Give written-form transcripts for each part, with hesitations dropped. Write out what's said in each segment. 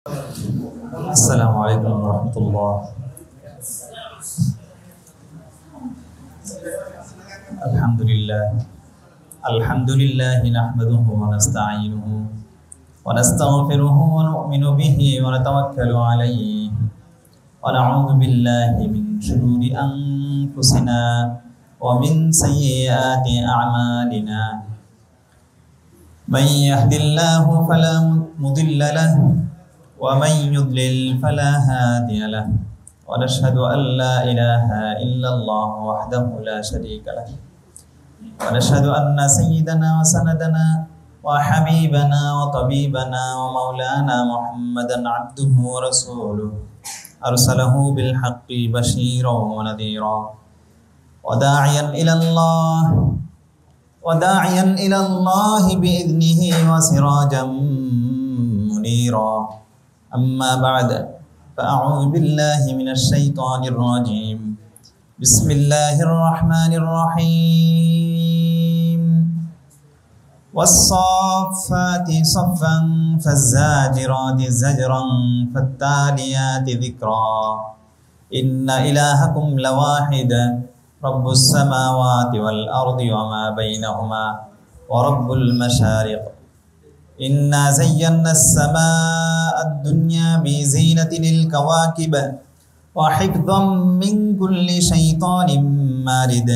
السلام عليكم ورحمة الله. الحمد لله نحمده ونستعينه ونستغفره ونؤمن به ونتوكل عليه ونعوذ بالله من شرور أنفسنا ومن سيئات أعمالنا. من يهد الله فلا مضل له ومن يضلل فلا هادي له ونشهد أن لا إله إلا الله وحده لا شريك له ونشهد أن سيدنا وسندنا وحبيبنا وطبيبنا ومولانا محمدا عبده ورسوله أرسله بالحق بشيرا ونذيرا وداعيا إلى الله بإذنه وسراجا منيرا. أما بعد فأعوذ بالله من الشيطان الرجيم. بسم الله الرحمن الرحيم. والصافات صفا فالزاجرات زجرا فالتاليات ذكرا. إن إلهكم لواحد رب السماوات والأرض وما بينهما ورب المشارق. إنا زينا السماء الدنيا بزينة الكواكب وحفظا من كل شيطان مارد.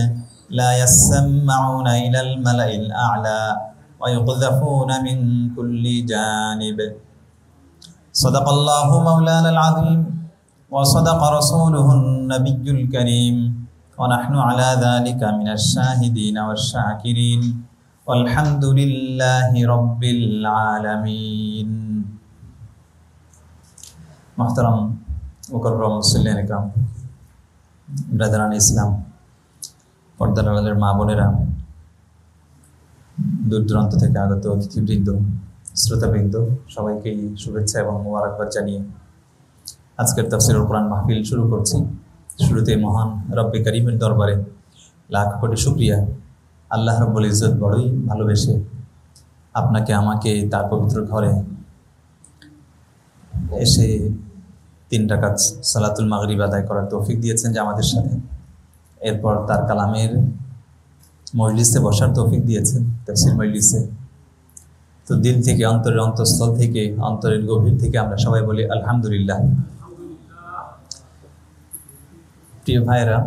لا يسمعون إلى الملأ الأعلى ويقذفون من كل جانب. صدق الله مولانا العظيم وصدق رسوله النبي الكريم ونحن على ذلك من الشاهدين والشاكرين والحمد لله رب العالمين. محترم মুকররম মুসল্লিয়ান ইকরাম, ব্রাদারান ইসলাম, পর্দার আড়ালের মা বোনেরা, দূর দূরান্ত থেকে আগত অতিথিবৃন্দ, শ্রোতাবৃন্দ, সবাইকেই শুভেচ্ছা এবং মোবারকবাদ জানিয়ে আজকের তাফসীরুল কোরআন মাহফিল শুরু করছি। শুরুতে মহান রব্বে কারীমের দরবারে লাখ কোটি শুকরিয়া। আল্লাহ রাব্বুল ইজ্জত বড়ই ভালোবেসে আপনাকে আমাকে তার পবিত্র ঘরে এসে 3 রাকাত সালাতুল মাগরিব আদায় করার তৌফিক দিয়েছেন যে আমাদের সাথে, এরপর তার কালামের মজলিসে বসার তৌফিক দিয়েছেন, তাফসীর মজলিসে। তো দিল থেকে, অন্তরের অন্তঃস্থল থেকে, অন্তরের গভীর থেকে আমরা সবাই বলি আলহামদুলিল্লাহ। প্রিয় ভাইরা,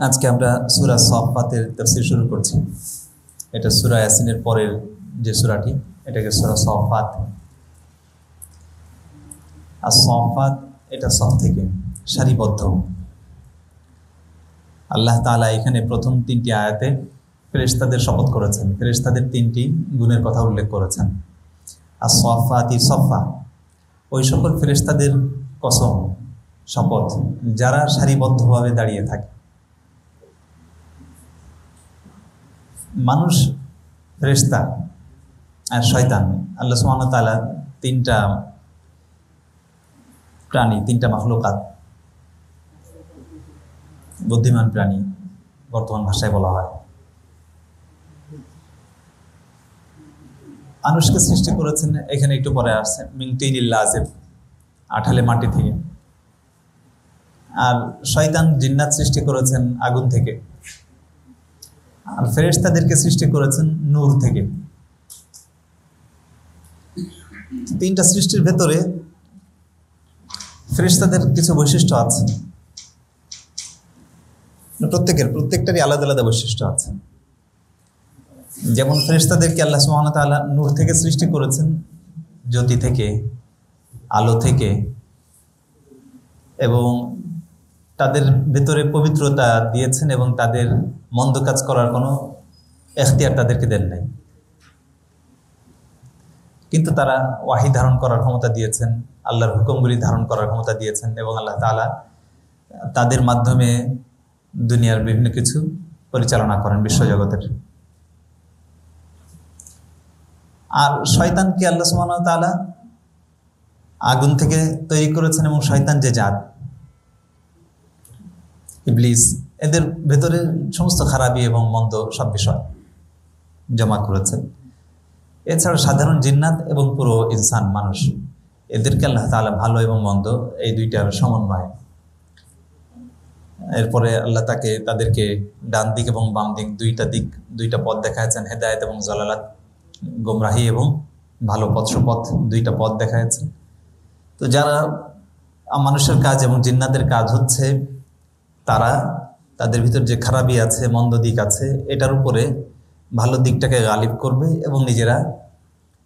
আজকে আমরা সূরা সাফফাতের তাফসীর শুরু করছি। এটা সূরা ইয়াসিনের পরের যে সূরাটি, এটাকে সূরা সাফফাত। আর সাফফাত এটা সফ থেকে সারিবদ্ধ। আল্লাহ তাআলা এখানে প্রথম 3টি আয়াতে ফেরেশতাদের শপথ করেছেন, ফেরেশতাদের 3টি গুণের কথা উল্লেখ করেছেন। আর সাফফাতি সাফফা, ওই সকল ফেরেশতাদের কসম, শপথ যারা সারিবদ্ধভাবে দাঁড়িয়ে থাকে। মানুষ, ফেরেশতা আর শয়তান, আল্লাহ সুবহানাহু ওয়া তাআলা 3টা প্রাণী, 3টা মাখলুকাত, বুদ্ধিমান প্রাণী বর্তমান ভাষায় বলা হয়। মানুষকে সৃষ্টি করেছেন, এখানে একটু পরে আসছে, মিন তিনিল লাযিব, আঠালে মাটি থেকে। আর শয়তান, জিন্নাত সৃষ্টি করেছেন আগুন থেকে। আর ফেরেশতাদেরকে সৃষ্টি করেছেন নূর থেকে। 3টা সৃষ্টির ভেতরে ফেরেশতাদের কিছু বৈশিষ্ট্য আছে, প্রত্যেকটারই আলাদা আলাদা বৈশিষ্ট্য আছে। যেমন ফেরেশতাদেরকে আল্লাহ সুবহানাহু ওয়া তাআলা নূর থেকে সৃষ্টি করেছেন, জ্যোতি থেকে, আলো থেকে, এবং তাদের ভেতরে পবিত্রতা দিয়েছেন এবং তাদের মন্দ কাজ করার কোনো এখতিয়ার তাদেরকে দেন নাই। কিন্তু তারা ওয়াহী ধারণ করার ক্ষমতা দিয়েছেন, আল্লাহর হুকুমগুলি ধারণ করার ক্ষমতা দিয়েছেন, এবং আল্লাহ তাআলা তাদের মাধ্যমে দুনিয়ার বিভিন্ন কিছু পরিচালনা করেন বিশ্বজগতের। আর শয়তানকে আল্লাহ সুবহানাহু ওয়া তাআলা আগুন থেকে তৈরি করেছেন, এবং শয়তান যে জাত, ইবলিস, এদের ভেতরে সমস্ত খারাপি এবং মন্দ সব বিষয় জমা করেছেন। এছাড়া সাধারণ জিন্নাত এবং পুরো ইনসান, মানুষ, এদেরকে আল্লাহ তাআলা ভালো এবং মন্দ এই দুইটার সমন্বয়। এরপরে আল্লাহ তাদেরকে ডান দিক এবং বাম দিক দুইটা পথ দেখাচ্ছেন, হেদায়েত এবং জালালাত, গোমরাহি এবং ভালো পথ সুপথ, দুইটা পথ দেখাচ্ছেন। তো যারা মানুষের কাজ এবং জিন্নাতের কাজ হচ্ছে তারা তাদের ভিতর যে খারাপই আছে, মন্দ দিক আছে, এটার উপরে ভালো দিকটাকে গালিব করবে এবং নিজেরা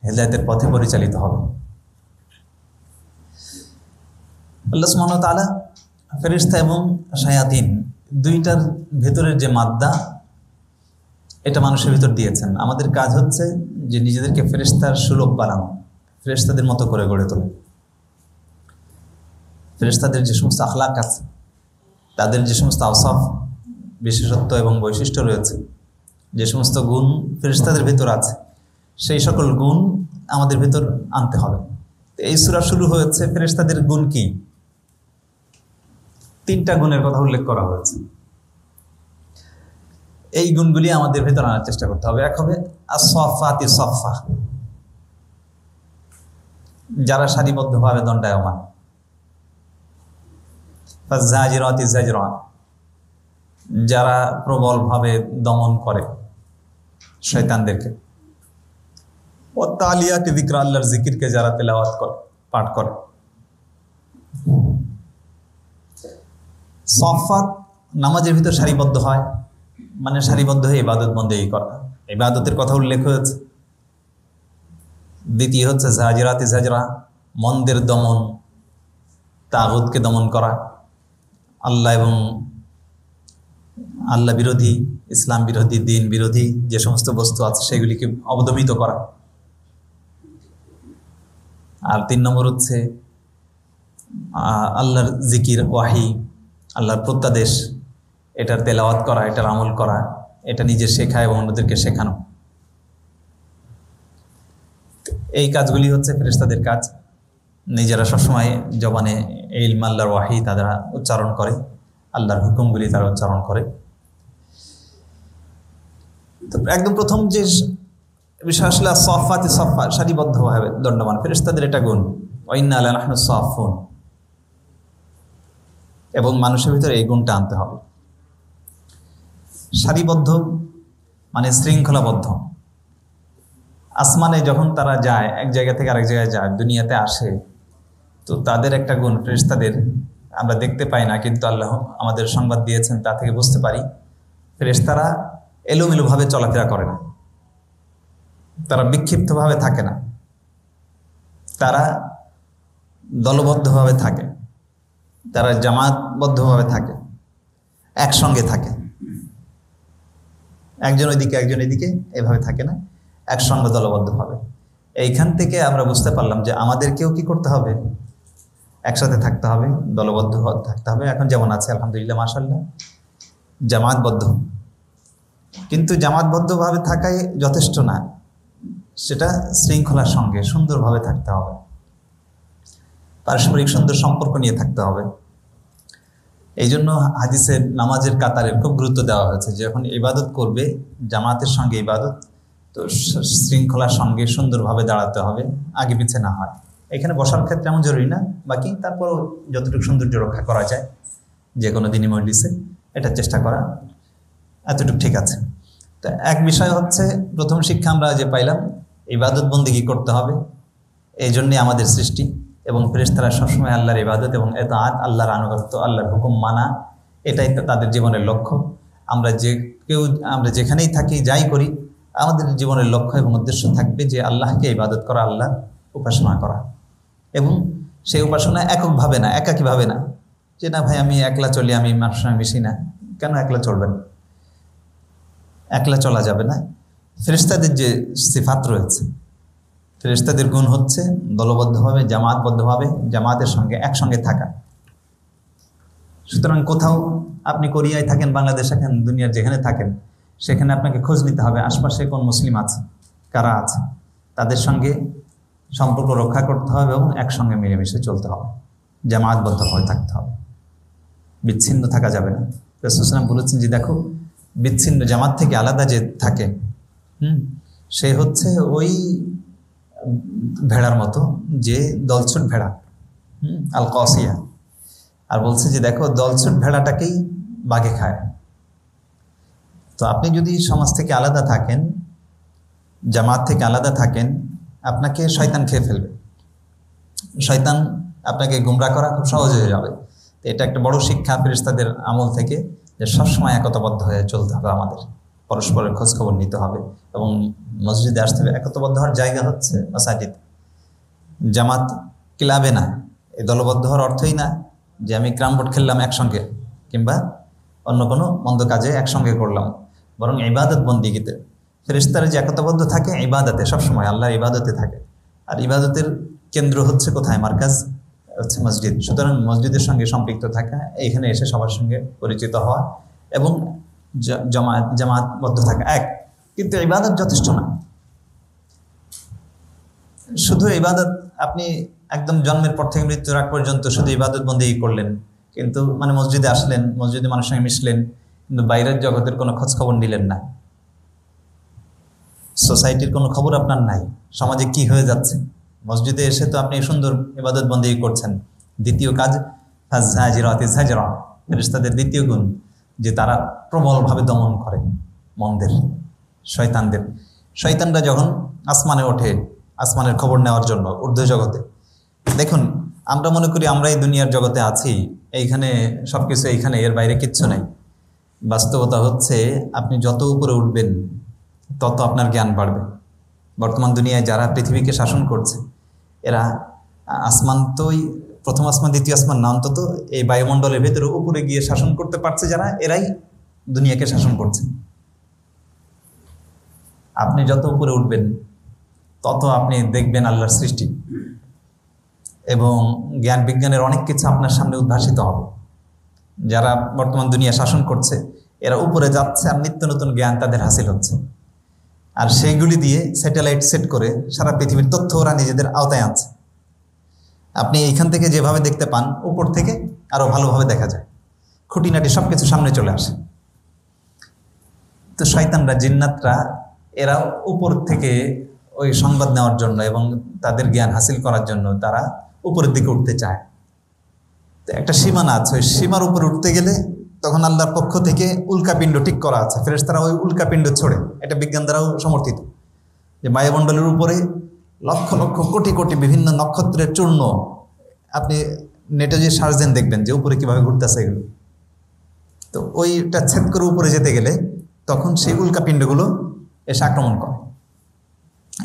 হেদায়েতের পথে পরিচালিত হবে। আল্লাহ সুবহানাহু ওয়া তাআলা ফেরেশতা এবং শায়াতিন দুইটার ভেতরের যে মাদ্দা, এটা মানুষের ভিতর দিয়েছেন। আমাদের কাজ হচ্ছে যে নিজেদেরকে ফেরেশতার সুলভ বানানো, ফেরেশতাদের মতো করে গড়ে তোলা। ফেরেশতাদের যে সমস্ত আখলাক আছে, তাদের যে সমস্ত আওসাফ, বিশেষত্ব এবং বৈশিষ্ট্য রয়েছে, যে সমস্ত গুণ ফেরেশতাদের ভিতর আছে, সেই সকল গুণ আমাদের ভিতর আনতে হবে। এই সূরা শুরু হয়েছে ফেরেশতাদের গুণ কি? 3টা গুণের কথা উল্লেখ করা হয়েছে। এই গুণগুলি আমাদের ভিতর আনার চেষ্টা করতে হবে। এক হবে as-saffati saffa, যারা সারিবদ্ধভাবে দণ্ডায়মান। ফাজ-জাজিরাতি জাজরা, যারা প্রবলভাবে দমন করে শয়তানদেরকে। ওয়াত-তালিয়াতি যিকরা, আল্লাহর জিকিরকে যারা তেলাওয়াত করে, পাঠ করে। সফাত নামাজের ভিতর সারিবদ্ধ হয়, মানে সারিবদ্ধ হয়ে ইবাদত বন্দেগী করা, ইবাদতের কথা উল্লেখ হয়েছে। দ্বিতীয় হচ্ছে জাজিরাতি জাজরা, মন্দের দমন, তাগুতকে দমন করা, আল্লাহ এবং আল্লাহ বিরোধী, ইসলাম বিরোধী, দিন বিরোধী যে সমস্ত বস্তু আছে সেগুলিকে অবদমিত করা। আর 3 নম্বর হচ্ছে আল্লাহর জিকির, ওয়াহি, আল্লাহর প্রত্যাদেশ, এটার তেলাওয়াত করা, এটার আমল করা, এটা নিজে শেখা এবং অন্যদেরকে শেখানো। এই কাজগুলি হচ্ছে ফেরেশতাদের কাজ। নিজেরা সবসময় জবানে ইলম, আল্লাহর ওয়াহি তারা উচ্চারণ করে, আল্লাহর হুকুমগুলি তারা উচ্চারণ করে। তো একদম প্রথম যে বিষয় আসলে সাফাতি সাফা, সারিবদ্ধভাবে দণ্ডমান, ফেরেশতাদের এটা গুণ। ওয়া ইন্না লানাহনু সাফুন, এবং মানুষের ভিতরে এই গুণটা আনতে হবে। সারিবদ্ধ মানে শৃঙ্খলাবদ্ধ। আসমানে যখন তারা যায়, এক জায়গা থেকে আরেক জায়গায় যায়, দুনিয়াতে আসে, তো তাদের একটা গুণ ফেরেশতাদের আমরা দেখতে পাই না, কিন্তু আল্লাহ আমাদের সংবাদ দিয়েছেন, তা থেকে বুঝতে পারি ফেরেশতারা এলোমেলোভাবে চলাফেরা করে না, তারা বিক্ষিপ্তভাবে থাকে না, তারা দলবদ্ধভাবে থাকে, তারা জামাতবদ্ধভাবে থাকে, একসঙ্গে থাকে। একজন ওইদিকে একজন এদিকে এভাবে থাকে না, একসঙ্গে দলবদ্ধভাবে। এইখান থেকে আমরা বুঝতে পারলাম যে আমাদেরকেও কি করতে হবে, একসাথে থাকতে হবে, দলবদ্ধ থাকতে হবে। এখন যেমন আছে আলহামদুলিল্লাহ, মাশাআল্লাহ, জামাতবদ্ধ। কিন্তু জামাতবদ্ধভাবে থাকাই যথেষ্ট না, সেটা শৃঙ্খলার সঙ্গে সুন্দরভাবে থাকতে হবে, পারস্পরিক সুন্দর সম্পর্ক নিয়ে থাকতে হবে। এই জন্য হাদিসের নামাজের কাতারের খুব গুরুত্ব দেওয়া হয়েছে। যখন ইবাদত করবে জামাতের সঙ্গে ইবাদত, তো শৃঙ্খলার সঙ্গে সুন্দরভাবে দাঁড়াতে হবে, আগে পিছে না হয়। এখানে বসার ক্ষেত্রে এমন জরুরি না, বাকি তারপরও যতটুকু সৌন্দর্য রক্ষা করা যায় যে কোনো দিনই মজলিসে, এটা চেষ্টা করা, এতটুকু ঠিক আছে। তো এক বিষয় হচ্ছে, প্রথম শিক্ষা আমরা যে পাইলাম, ইবাদত বন্দেগী করতে হবে, এই জন্যে আমাদের সৃষ্টি। এবং ফেরেশতারা সবসময় আল্লাহর ইবাদত এবং এতাআত, আল্লাহর আনুগত্য, আল্লাহর হুকুম মানা, এটাই তাদের জীবনের লক্ষ্য। আমরা যেখানেই থাকি, যাই করি, আমাদের জীবনের লক্ষ্য এবং উদ্দেশ্য থাকবে যে আল্লাহকে ইবাদত করা, আল্লাহর উপাসনা করা। এবং সেই উপাসনা এককভাবে না, একাকীভাবে না, যে না ভাই আমি একলা চলি, আমি মানুষের সঙ্গে মিশি না। কেন একলা চলবেন? একলা চলা যাবে না। ফেরেশতাদের যে সিফাত রয়েছে, ফেরেশতাদের গুণ হচ্ছে দলবদ্ধভাবে, জামাতবদ্ধভাবে, জামাতের সঙ্গে একসঙ্গে থাকা। সুতরাং কোথাও আপনি কোরিয়ায় থাকেন, বাংলাদেশ থাকেন, দুনিয়ার যেখানে থাকেন, সেখানে আপনাকে খোঁজ নিতে হবে আশপাশে কোন মুসলিম আছে, কারা আছে, তাদের সঙ্গে সম্পর্ক রক্ষা করতে হবে এবং একসঙ্গে মিলেমিশে চলতে হবে, জামাতবদ্ধভাবে থাকতে হবে, বিচ্ছিন্ন থাকা যাবে না। রাসূল সাল্লাল্লাহু আলাইহি ওয়াসাল্লাম বলেছেন যে দেখো, বিচ্ছিন্ন জামাত থেকে আলাদা যে থাকে, সে হচ্ছে ওই ভেড়ার মতো, যে দলছুট ভেড়া, আল কসিয়া। আর বলছে যে দেখো দলছুট ভেড়াটাকেই বাঘে খায়। তো আপনি যদি সমাজ থেকে আলাদা থাকেন, জামাত থেকে আলাদা থাকেন, আপনাকে শয়তান খেয়ে ফেলবে। শয়তান আপনাকে গুমরা করা খুব সহজ হয়ে যাবে। তো এটা একটা বড় শিক্ষা ফেরেশতাদের আমল থেকে, যে সবসময় একতাবদ্ধ হয়ে চলতে হবে আমাদের, পরস্পরের খোঁজখবর নিতে হবে এবং মসজিদে আসতে হবে। একতাবদ্ধ হওয়ার জায়গা হচ্ছে মাসাজিদ, জামাত ক্লাবে না। এই দলবদ্ধ হওয়ার অর্থই না যে আমি ক্রাম বোর্ড খেললাম একসঙ্গে, কিংবা অন্য কোনো মন্দ কাজে একসঙ্গে করলাম, বরং ইবাদত বন্দিগিতে ফেরেশতারা যে একতাবদ্ধ থাকে ইবাদতে, সবসময় আল্লাহর ইবাদতে থাকে। আর ইবাদতের কেন্দ্র হচ্ছে কোথায়? মার্কাজ হচ্ছে মসজিদ। সুতরাং মসজিদের সঙ্গে সম্পৃক্ত থাকা, এইখানে এসে সবার সঙ্গে পরিচিত হওয়া এবং জামাতবদ্ধ থাকা এক। কিন্তু ইবাদত যথেষ্ট না। শুধু ইবাদত, আপনি একদম জন্মের পর থেকে মৃত্যুর আগ পর্যন্ত শুধু ইবাদত বন্দেগী করলেন, কিন্তু মানে মসজিদে আসলেন, মসজিদে মানুষের সঙ্গে মিশলেন, কিন্তু বাইরের জগতের কোনো খোঁজ খবর নিলেন না, সোসাইটির কোনো খবর আপনার নাই, সমাজে কি হয়ে যাচ্ছে। মসজিদে এসে তো আপনি সুন্দর ইবাদত বন্দেগী করছেন। দ্বিতীয় কাজ ফেরেশতাদের দ্বিতীয় গুণ, যে তারা প্রবলভাবে দমন করে মন্দের, শয়তানদের। শয়তানরা যখন আসমানে ওঠে আসমানের খবর নেওয়ার জন্য ঊর্ধ্ব জগতে, দেখুন আমরা মনে করি আমরা এই দুনিয়ার জগতে আছি, এইখানে সবকিছু এইখানে, এর বাইরে কিচ্ছু নেই। বাস্তবতা হচ্ছে আপনি যত উপরে উঠবেন তত আপনার জ্ঞান বাড়বে। বর্তমান দুনিয়ায় যারা পৃথিবীকে শাসন করছে, এরা আসমান তোই প্রথম আসমান দ্বিতীয় আসমান না, অন্তত এই বায়ুমণ্ডলের ভেতরে উপরে গিয়ে শাসন করতে পারছে যারা, এরাই দুনিয়াকে শাসন করছে। আপনি যত উপরে উঠবেন তত আপনি দেখবেন আল্লাহর সৃষ্টি এবং জ্ঞান বিজ্ঞানের অনেক কিছু আপনার সামনে উদ্ভাসিত হবে। যারা বর্তমান দুনিয়া শাসন করছে এরা উপরে যাচ্ছে আর নিত্য নতুন জ্ঞান তাদের হাসিল হচ্ছে, আর সেইগুলি দিয়ে স্যাটেলাইট সেট করে সারা পৃথিবীর তথ্য ওরা নিজেদের আওতায় আনছে। আপনি এইখান থেকে যেভাবে দেখতে পান, উপর থেকে আরো ভালোভাবে দেখা যায়, খুঁটিনাটি সবকিছু সামনে চলে আসে। তো শয়তানরা, জিন্নাতরা, এরা উপর থেকে ওই সংবাদ নেওয়ার জন্য এবং তাদের জ্ঞান হাসিল করার জন্য তারা উপরের দিকে উঠতে চায়। তো একটা সীমানা আছে, ওই সীমার উপরে উঠতে গেলে তখন আল্লাহর পক্ষ থেকে উল্কাপিণ্ড ঠিক করা আছে। ফেরেশতারা ওই উল্কাপিণ্ড ছড়ে, এটা বিজ্ঞান দ্বারাও সমর্থিত, যে বায়ুমণ্ডলের উপরে লক্ষ লক্ষ কোটি কোটি বিভিন্ন নক্ষত্রের চূর্ণ, আপনি নেটে যে সার্চ দেন দেখবেন যে উপরে কীভাবে ঘুরতেছে এগুলো। তো ওইটা ছেদ করে উপরে যেতে গেলে তখন সেই উল্কাপিণ্ডগুলো এসে আক্রমণ করে।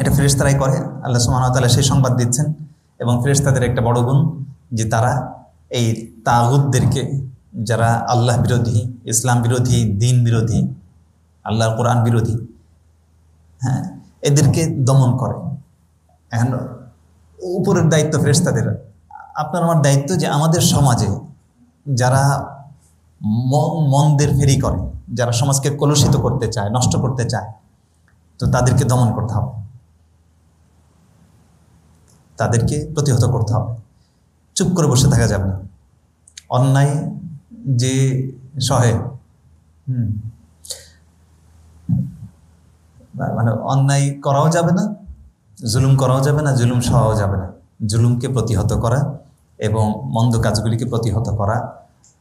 এটা ফেরেশতারাই করে, আল্লাহ সুবহানাহু ওয়া তাআলা সেই সংবাদ দিচ্ছেন। এবং ফেরেশতাদের একটা বড় গুণ যে তারা এই তাগুতদেরকে, যারা আল্লাহ বিরোধী, ইসলাম বিরোধী, দিন বিরোধী, আল্লাহর কোরআন বিরোধী, হ্যাঁ, এদেরকে দমন করে। এখন উপরের দায়িত্ব ফেরেশতাদের। আপনার আমার দায়িত্ব যে আমাদের সমাজে যারা মন্দের ফেরি করে, যারা সমাজকে কলুষিত করতে চায়, নষ্ট করতে চায়, তো তাদেরকে দমন করতে হবে, তাদেরকে প্রতিহত করতে হবে। চুপ করে বসে থাকা যাবে না। অন্যায় যে সহে, মানে অন্যায় করাও যাবে না, জুলুম করাও যাবে না, জুলুম সহাও যাবে না। জুলুমকে প্রতিহত করা এবং মন্দ কাজগুলিকে প্রতিহত করা।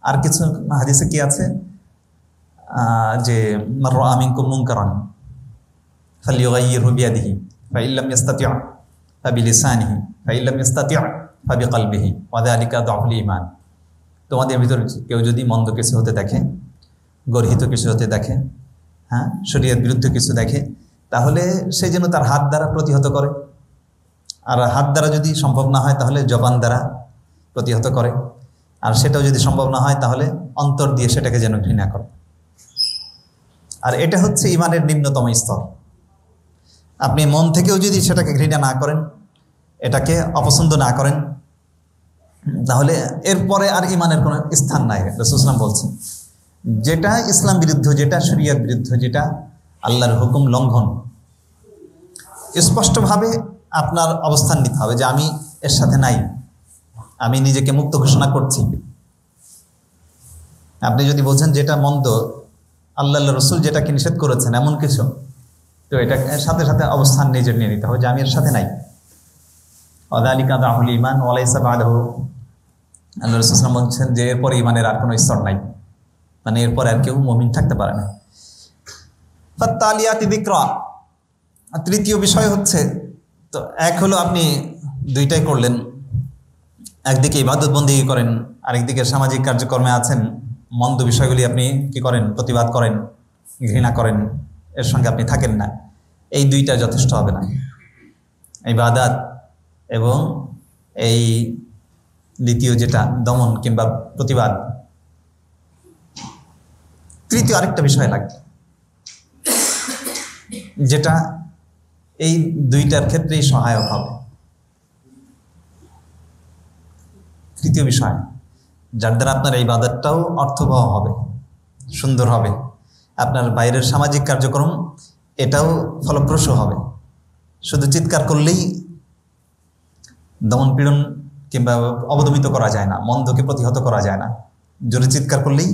আর কিছু হাদিসে কি আছে যে মান রাআ মিনকুম মুনকারান ফালইয়ুগাইয়িরহু বিয়াদিহি ফাইন লাম ইস্তাতি' ফাবিলিসানিহি ফাইন লাম ইস্তাতি' ফাবিকলবিহি ওয়া যালিকা যাফুল ঈমান। তোমাদের ভিতর কেউ যদি মন্দ কিছু হতে দেখে, গর্হিত কিছু হতে দেখে, হ্যাঁ, শরীয়ত বিরুদ্ধ কিছু দেখে, তাহলে সে যেন তার হাত দ্বারা প্রতিহত করে। আর হাত দ্বারা যদি সম্ভব না হয় তাহলে জবান দ্বারা প্রতিহত করে। আর সেটাও যদি সম্ভব না হয় তাহলে অন্তর দিয়ে সেটাকে যেন ঘৃণা করে। আর এটা হচ্ছে ঈমানের নিম্নতম স্তর। আপনি মন থেকেও যদি সেটাকে ঘৃণা না করেন, এটাকে অপছন্দ না করেন, তাহলে এরপরে আর ঈমানের কোনো স্থান নাই। রাসূল সাল্লাল্লাহু আলাইহি ওয়াসাল্লাম বলছেন, যেটা ইসলাম বিরুদ্ধ, যেটা শরীয়ত বিরুদ্ধ, যেটা আল্লাহর হুকুম লঙ্ঘন, স্পষ্টভাবে আপনার অবস্থান নিতে হবে যে আমি এর সাথে নাই, আমি নিজেকে মুক্ত ঘোষণা করছি। আপনি যদি বলছেন যেটা মন্দ, আল্লাহ রসুল যেটাকে নিষেধ করেছেন এমন কিছু, তো এটা সাথে সাথে অবস্থান নিজের নিয়ে নিতে হবে যে আমি এর সাথে নাই। ওয়াযালিকা দাহুল ঈমান ওয়া লাইসা বা'দাহু। আল্লাহ রাসূল সাল্লাল্লাহু আলাইহি ওয়াসাল্লাম বলছেন যে এরপর ঈমানের আর কোনো স্তর নাই, মানে এরপর আর কেউ মুমিন থাকতে পারে না। ফাত্তালিয়াতি যিকরা, তৃতীয় বিষয় হচ্ছে, তো এক হলো আপনি দুইটাই করলেন, একদিকে ইবাদত বন্দেগী করেন, আরেকদিকে সামাজিক কার্যক্রমে আছেন, মন্দ বিষয়গুলি আপনি কি করেন, প্রতিবাদ করেন, ঘৃণা করেন, এর সঙ্গে আপনি থাকেন না। এই দুইটা যথেষ্ট হবে না, ইবাদত এবং এই দ্বিতীয় যেটা দমন কিংবা প্রতিবাদ। তৃতীয় আরেকটা বিষয় লাগবে, যেটা এই দুইটার ক্ষেত্রেই সহায়ক হবে। তৃতীয় বিষয়, যার দ্বারা আপনার এই ইবাদতটাও অর্থবহ হবে, সুন্দর হবে, আপনার বাইরের সামাজিক কার্যক্রম এটাও ফলপ্রসূ হবে। শুধু চিৎকার করলেই দমন পীড়ন কিংবা অবদমিত করা যায় না, মন্দকে প্রতিহত করা যায় না। জোরে চিৎকার করলেই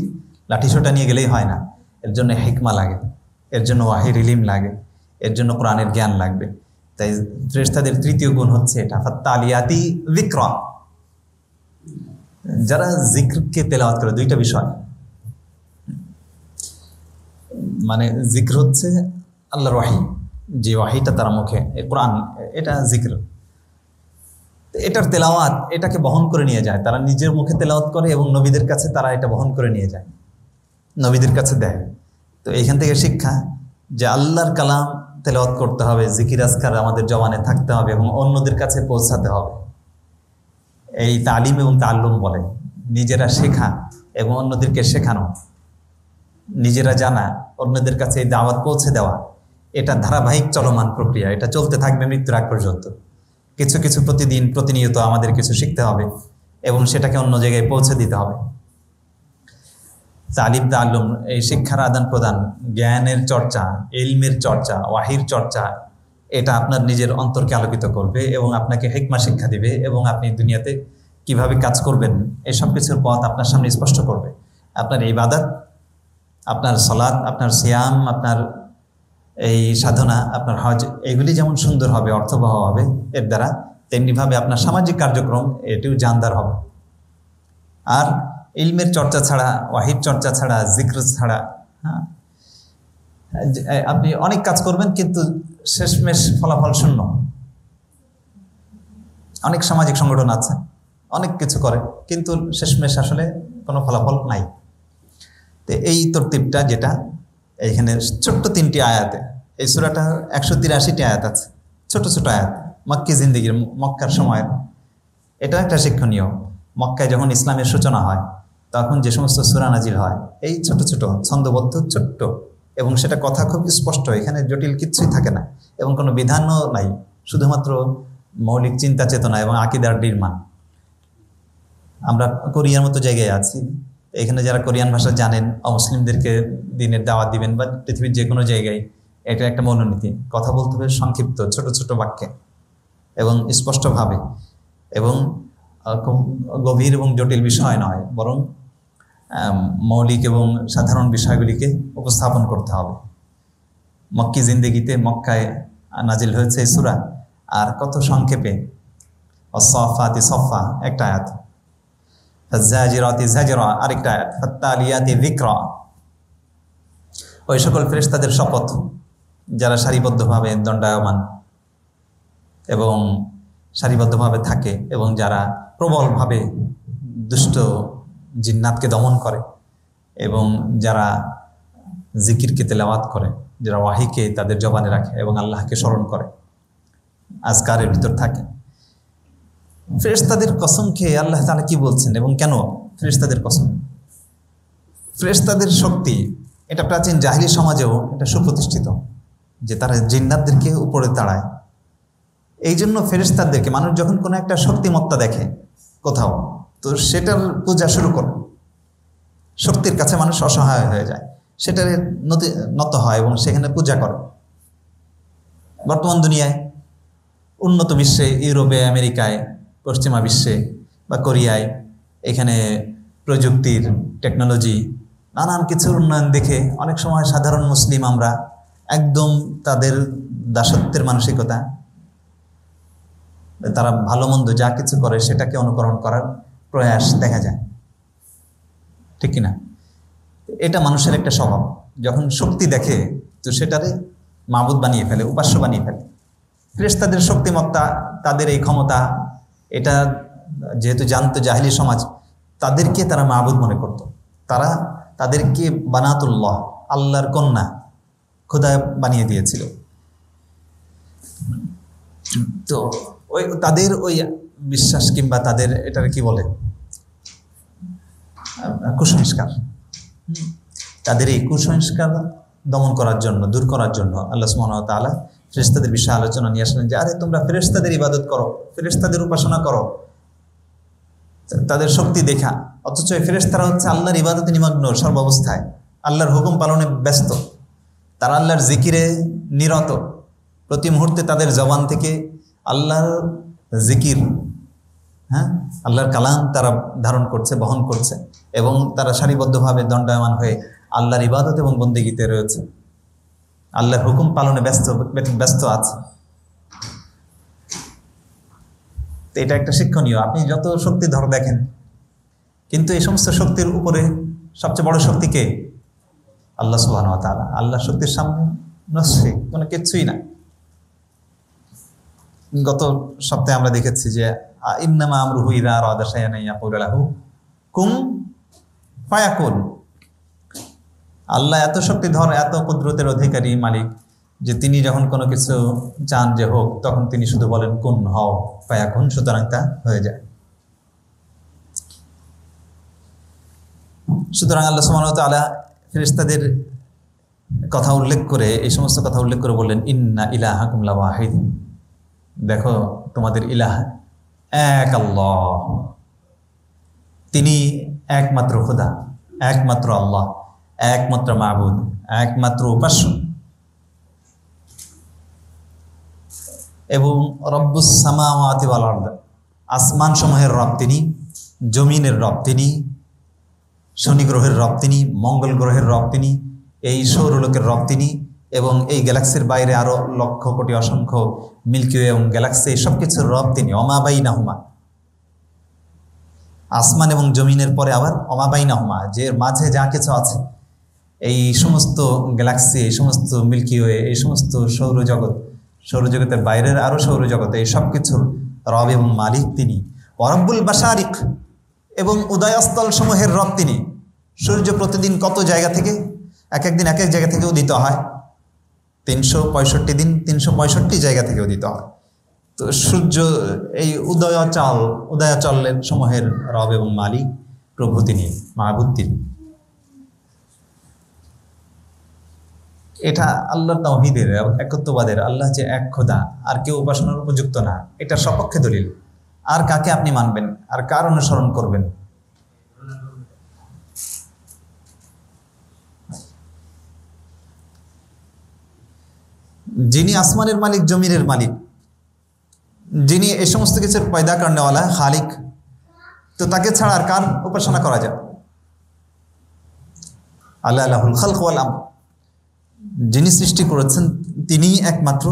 লাঠিসোঁটা নিয়ে গেলেই হয় না, এর জন্য হিকমা লাগে, এর জন্য ওয়াহির ইলম লাগে, এর জন্য কোরআনের জ্ঞান লাগবে। তাই ফেরেশতাদের তৃতীয় গুণ হচ্ছে এটা, ফাত্তালিয়াতি যিকরা, যারা জিক্রকে তেলাওয়াত করে। দুইটা বিষয়, মানে জিক্র হচ্ছে আল্লাহর ওয়াহি, যে ওয়াহিটা তার মুখে, কোরআন এটা জিক্র, এটার তেলাওয়াত এটাকে বহন করে নিয়ে যায়, তারা নিজের মুখে তেলাওয়াত করে এবং নবীদের কাছে তারা এটা বহন করে নিয়ে যায়, নবীদের কাছে দেয়। তো এইখান থেকে শিক্ষা যে আল্লাহর কালাম তেলাওয়াত করতে হবে, জিকির আজকার আমাদের জবানে থাকতে হবে এবং অন্যদের কাছে পৌঁছাতে হবে। এই তালিম এবং তাল্লুম বলে, নিজেরা শেখা এবং অন্যদেরকে শেখানো, নিজেরা জানা, অন্যদের কাছে এই দাওয়াত পৌঁছে দেওয়া, এটা ধারাবাহিক চলমান প্রক্রিয়া, এটা চলতে থাকবে মৃত্যুর আগ পর্যন্ত। কিছু কিছু প্রতিদিন প্রতিনিয়ত আমাদের কিছু শিখতে হবে এবং সেটাকে অন্য জায়গায় পৌঁছে দিতে হবে। তালিম তাল্লুম, এই শিক্ষার আদান প্রদান, জ্ঞানের চর্চা, ইলমের চর্চা, ওয়াহির চর্চা, এটা আপনার নিজের অন্তরকে আলোকিত করবে এবং আপনাকে হিকমা শিক্ষা দিবে এবং আপনি দুনিয়াতে কিভাবে কাজ করবেন এসব কিছুর পথ আপনার সামনে স্পষ্ট করবে। আপনার ইবাদত, আপনার সালাত, আপনার সিয়াম, আপনার এই সাধনা, আপনার হজ, এগুলি যেমন সুন্দর হবে, অর্থবহ হবে এর দ্বারা, তেমনিভাবে আপনার সামাজিক কার্যক্রম এটিও জানদার হবে। আর ইলমের চর্চা ছাড়া, ওয়াহির চর্চা ছাড়া, জিক্র ছাড়া, হ্যাঁ, আপনি অনেক কাজ করবেন কিন্তু শেষমেশ ফলাফল শূন্য। অনেক সামাজিক সংগঠন আছে, অনেক কিছু করে, কিন্তু শেষমেশ আসলে কোনো ফলাফল নাই। তো এই তরতিবটা যেটা এইখানে ছোট্ট 3টি আয়াতে, এই সূরাটা 183টি আয়াত আছে, ছোট ছোট আয়াত, মক্কি জিন্দেগির, মক্কার সময়ের। এটা একটা শিক্ষণীয়। মক্কায় যখন ইসলামের সূচনা হয় তখন যে সমস্ত সূরা নাজিল হয়, এই ছোট ছোট ছন্দবদ্ধ, ছোট্ট, এবং সেটা কথা খুব স্পষ্ট, এখানে জটিল কিচ্ছুই থাকে না এবং কোনো বিধানও নাই, শুধুমাত্র মৌলিক চিন্তা চেতনা এবং আকীদার নির্মাণ। আমরা কোরিয়ার মতো জায়গায় আছি, এখানে যারা কোরিয়ান ভাষা জানেন, অমুসলিমদেরকে দিনের দাওয়াত দিবেন বা পৃথিবীর যে কোনো জায়গায়, এটা একটা মনোনীতি। কথা বলতে হবে সংক্ষিপ্ত, ছোট ছোট বাক্যে এবং স্পষ্টভাবে, এবং গভীর এবং জটিল বিষয় নয়, বরং মৌলিক এবং সাধারণ বিষয়গুলিকে উপস্থাপন করতে হবে। মক্কি জিন্দেগিতে, মক্কায় নাজিল হয়েছে এই সূরা, আর কত সংক্ষেপে। ওয়াস-সাফাতি সফা একটা আয়াত, ফাজ-জাজিরাতি জাজরা আরেকটা আয়াত, ফাত্তালিয়াতি যিকরা। ওই সকল ফেরেশতাদের শপথ যারা সারিবদ্ধভাবে দণ্ডায়মান এবং সারিবদ্ধভাবে থাকে এবং যারা প্রবলভাবে দুষ্ট জিন্নাতকে দমন করে এবং যারা জিকিরকে তেলাওয়াত করে, যারা ওয়াহিকে তাদের জবানে রাখে এবং আল্লাহকে স্মরণ করে, আজকারের ভিতর থাকে। ফেরেশতাদের কসম খেয়ে আল্লাহ তাআলা কি বলছেন এবং কেন ফেরেশতাদের কসম? ফেরেশতাদের শক্তি, এটা প্রাচীন জাহিলি সমাজেও এটা সুপ্রতিষ্ঠিত যে তারা জিন্নাতদেরকে উপরে তাড়ায়। এই জন্য ফেরেশতাদেরকে মানুষ যখন কোনো একটা শক্তিমত্তা দেখে কোথাও, তো সেটার পূজা শুরু করে। শক্তির কাছে মানুষ অসহায় হয়ে যায়, সেটার নত হয় এবং সেখানে পূজা করে। বর্তমান দুনিয়ায়, উন্নত বিশ্বে, ইউরোপে, আমেরিকায়, পশ্চিমা বিশ্বে বা কোরিয়ায়, এখানে প্রযুক্তির, টেকনোলজি, নানান কিছুর উন্নয়ন দেখে অনেক সময় সাধারণ মুসলিম আমরা একদম তাদের দাসত্বের মানসিকতা, তারা ভালো মন্দ যা কিছু করে সেটাকে অনুকরণ করার প্রয়াস দেখা যায়, ঠিক কিনা? এটা মানুষের একটা স্বভাব, যখন শক্তি দেখে তো সেটারে মাবুদ বানিয়ে ফেলে, উপাস্য বানিয়ে ফেলে। ফেরেশতাদের শক্তিমত্তা, তাদের এই ক্ষমতা, এটা যেহেতু জানতো জাহিলি সমাজ, তাদেরকে তারা মাবুদ মনে করত। তারা তাদেরকে বানাতুল্লাহ, আল্লাহর কন্যা, খোদা বানিয়ে দিয়েছিল। তো ওই তাদের ওই বিশ্বাস কিংবা তাদের এটার কি বলে কুসংস্কার, তাদের এই কুসংস্কার দমন করার জন্য, দূর করার জন্য আল্লাহ সুবহানাহু ওয়া তাআলা ফেরেশতাদের বিষয়ে আলোচনা নিয়ে আসলেন যে আরে তোমরা ফেরেশতাদের ইবাদত করো, ফেরেশতাদের উপাসনা করো, তাদের শক্তি দেখা। অথচ এই ফেরেশতারা হচ্ছে আল্লাহর ইবাদতে নিমগ্ন সর্বাবস্থায়, আল্লাহর হুকুম পালনে ব্যস্ত, তারা আল্লাহর জিকিরে নিরত। প্রতি মুহূর্তে তাদের জবান থেকে আল্লাহর জিকির, হ্যাঁ, আল্লাহর কালাম তারা ধারণ করছে, বহন করছে, এবং তারা সারিবদ্ধভাবে দণ্ডায়মান হয়ে আল্লাহর ইবাদত এবং বন্দেগীতে রয়েছে, আল্লাহর হুকুম পালনে ব্যস্ত আছে। তো এটা একটা শিক্ষণীয়। আপনি যত শক্তিধর দেখেন, কিন্তু এই সমস্ত শক্তির উপরে সবচেয়ে বড় শক্তি কে? আল্লাহ সুবহানাহু ওয়া তাআলা। আল্লাহর শক্তির সামনে নস্যি কোনো কিছুই না। গত সপ্তাহে আমরা দেখেছি যে ইন্নামা আমরুহু ইযা আরাদা শাইআন আন ইয়াকুলা লাহু কুন ফায়াকুন। আল্লাহ এত শক্তিধর, এত কুদরতের অধিকারী মালিক যে তিনি যখন কোনো কিছু চান যে হোক, তখন তিনি শুধু বলেন কুন, হও, ফায়াকুন, সুতরাং তা হয়ে যায়। সুতরাং আল্লাহ সুবহানাহু ওয়া তাআলা ফেরেশতাদের কথা উল্লেখ করে, এই সমস্ত কথা উল্লেখ করে বললেন ইন্না ইলাহাকুম লাওয়াহিদ, দেখো তোমাদের ইলাহ এক আল্লাহ, তিনি একমাত্র খোদা, একমাত্র আল্লাহ, একমাত্র মাবুদ, একমাত্র উপাস্য। এবং রব্বুস সামাওয়াতি ওয়াল আরদ, আসমান সমূহের রব তিনি, জমিনের রব তিনি, শনি গ্রহের রব তিনি, মঙ্গল গ্রহের রব তিনি, এই সৌরলোকের রব তিনি, এবং এই গ্যালাক্সির বাইরে আরো লক্ষ কোটি অসংখ্য মিল্কি ওয়ে এবং গ্যালাক্সি, সব কিছুর রব তিনি। অমা বাইনাহুমা, আসমান এবং জমিনের পরে আবার অমা বাইনাহুমা, যে মাঝে যা কিছু আছে, এই সমস্ত গ্যালাক্সি, এই সমস্ত মিল্কি ওয়ে, এই সমস্ত সৌরজগৎ, সৌরজগতের বাইরের আরো সৌরজগৎ, এই সব কিছুর রব এবং মালিক তিনি। ওয়ারাব্বুল বাশারিক, এবং উদয়স্থল সমূহের রব তিনি। সূর্য প্রতিদিন কত জায়গা থেকে, এক একদিন এক এক জায়গা থেকে উদিত হয়, 365 দিন 365 জায়গা থেকে উদিত হয়। তো সূর্য এই উদয়াচলের সমূহের রব এবং মালিক, প্রভু তিনি, মাবুদ তিনি। এটা আল্লাহর তাওহীদের, একত্ববাদের, আল্লাহ যে এক খোদা, আর কেউ উপাসনার উপযুক্ত না, এটা সপক্ষে দলিল। আর কাকে আপনি মানবেন, আর কার অনুসরণ করবেন? যিনি আসমানের মালিক, জমিনের মালিক, যিনি এই সমস্ত কিছুর পয়দা করনেওয়ালা খালিক, তো তাকে ছাড়া আর কার উপাসনা করা যায়? আল্লাহ লাহুল খালক ওয়াল আমর, যিনি সৃষ্টি করেছেন তিনি একমাত্র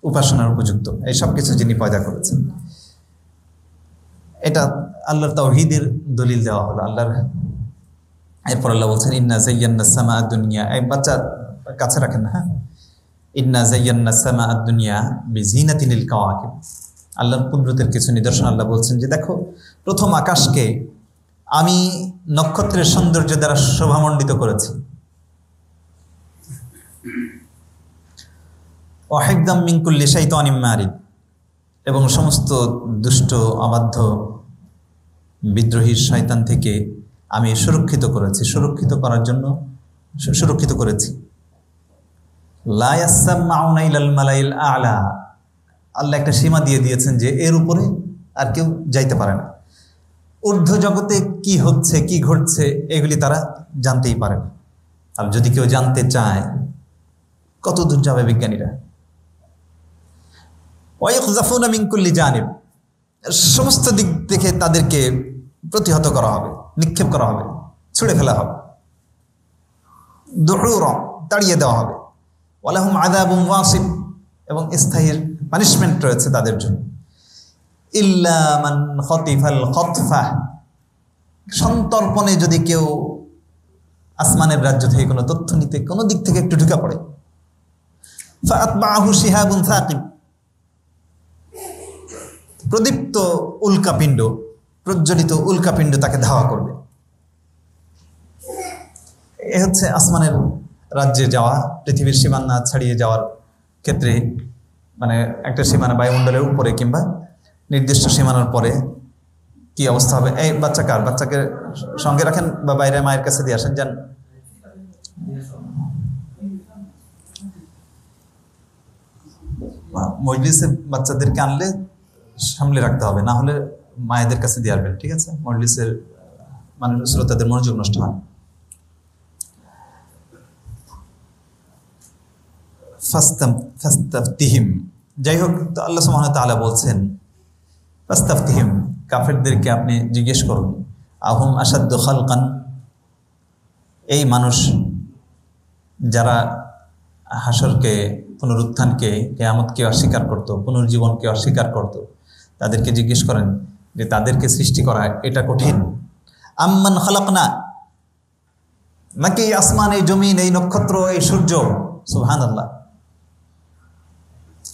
উপাসনার উপযুক্ত, এই সব কিছু যিনি পয়দা করেছেন। এটা আল্লাহর তাওহীদের দলিল দেওয়া হলো আল্লাহর। এরপর আল্লাহ বলছেন ইন্না যায়্যানা সামা দুনিয়া, এই বাচ্চা কাছে রাখেন না, হ্যাঁ, ইন্না যায়্যানা সামা দুনিয়া বিজিনাতিল কাওয়াকিব। আল্লাহর কুদরতের কিছু নিদর্শন আল্লাহ বলছেন যে দেখো, প্রথম আকাশকে আমি নক্ষত্রের সৌন্দর্য দ্বারা শোভামণ্ডিত করেছি। ওয়াহিদাম মিন কুল্লি শাইতানিম মারিদ, এবং সমস্ত দুষ্ট, অবাধ্য, বিদ্রোহী শয়তান থেকে আমি সুরক্ষিত করেছি, সুরক্ষিত করার জন্য সুরক্ষিত করেছি। লা ইয়াসমাউনা ইলাল মালাইল আ'লা, আল্লাহ একটা সীমা দিয়ে দিয়েছেন যে এর উপরে আর কেউ যাইতে পারে না। ঊর্ধ্ব জগতে কি হচ্ছে, কি ঘটছে, এগুলি তারা জানতেই পারে না। আর যদি কেউ জানতে চায়, কত দূর যাবে বিজ্ঞানীরা? ওয়াইখযাফুনা মিন কুল্লি জানিব, সমস্ত দিক থেকে তাদেরকে প্রতিহত করা হবে, নিক্ষেপ করা হবে, ছুড়ে ফেলা হবে, দুহুরা, তাড়িয়ে দেওয়া হবে। ওয়ালাহুম আযাবুন ওয়াসিব, এবং স্থায়ী পানিশমেন্ট রয়েছে তাদের জন্য। ইল্লা মান খতিফাল খতফা, সন্তর্পণে যদি কেউ আসমানের রাজ্য থেকে কোনো তথ্য নিতে কোনো দিক থেকে একটু ঢুকা পড়ে, ফাআতবাহু শিহাবুন সাকিব, প্রদীপ্ত উল্কাপিণ্ড, প্রজ্বলিত উল্কাপিণ্ড তাকে ধাওয়া করবে। এ হচ্ছে আসমানের রাজ্যে যাওয়া, পৃথিবীর সীমানা ছাড়িয়ে যাওয়ার ক্ষেত্রে, মানে একটা সীমানা বায়ুমণ্ডলের উপরে কিংবা নির্দিষ্ট সীমানার পরে কি অবস্থা হবে। এই বাচ্চাকে সঙ্গে রাখেন বা বাইরে মায়ের কাছে দিয়ে আসেন, যান। মজলিসে বাচ্চাদেরকে আনলে সামলে রাখতে হবে, না হলে মায়েদের কাছে দিয়ে আসবেন, ঠিক আছে? মজলিসের মানে শ্রোতাদের মনোযোগ নষ্ট হয়। ফাস্তাফতিহিম, যাই হোক, তো আল্লাহ সুবহানাহু ওয়া তাআলা বলছেন ফাস্তাফতিহিম, কাফেরদেরকে আপনি জিজ্ঞেস করুন, আহুম আসাদ্দু খালকান, এই মানুষ যারা হাসরকে, পুনরুত্থানকে, কিয়ামতকে অস্বীকার করত, পুনর্জীবনকে অস্বীকার করত, তাদেরকে জিজ্ঞেস করেন যে তাদেরকে সৃষ্টি করা এটা কঠিন। আম্মান খালাকনা, নাকি আসমান, এই জমিন, এই নক্ষত্র, এই সূর্য, সুবহানাল্লাহ,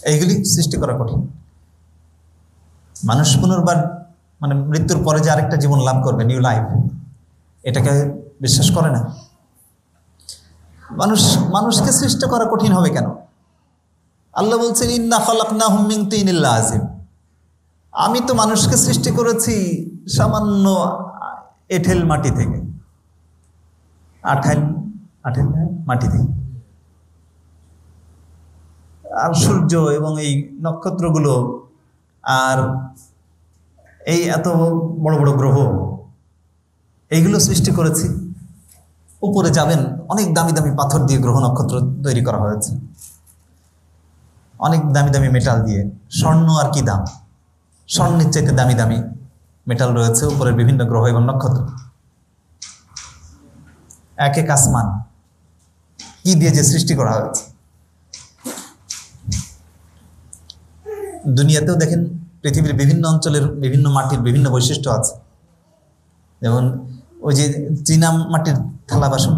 এইগুলি সৃষ্টি করা কঠিন। মানুষ পুনর্বার মানে মৃত্যুর পরে যে আরেকটা জীবন লাভ করবে, নিউ লাইফ, এটাকে বিশ্বাস করে না। মানুষকে সৃষ্টি করা কঠিন হবে কেন? আল্লাহ বলছেন ইন্না খালাকনাহুম মিন তিনিল লাযিম, আমি তো মানুষকে সৃষ্টি করেছি সামান্য এঁঠেল মাটি থেকে, আঠাইল মাটি থেকে। আর সূর্য এবং এই নক্ষত্রগুলো আর এই এত বড় বড় গ্রহ, এইগুলো সৃষ্টি করেছি। উপরে যাবেন, অনেক দামি দামি পাথর দিয়ে গ্রহ নক্ষত্র তৈরি করা হয়েছে, অনেক দামি দামি মেটাল দিয়ে। স্বর্ণ আর কি দাম, স্বর্ণের চাইতে দামি দামি মেটাল রয়েছে উপরের বিভিন্ন গ্রহ এবং নক্ষত্র। এক এক আসমান কি দিয়ে যে সৃষ্টি করা হয়েছে। দুনিয়াতেও দেখেন পৃথিবীর বিভিন্ন অঞ্চলের বিভিন্ন মাটির বিভিন্ন বৈশিষ্ট্য আছে। যেমন ওই যে চীনা মাটির থালা বাসন,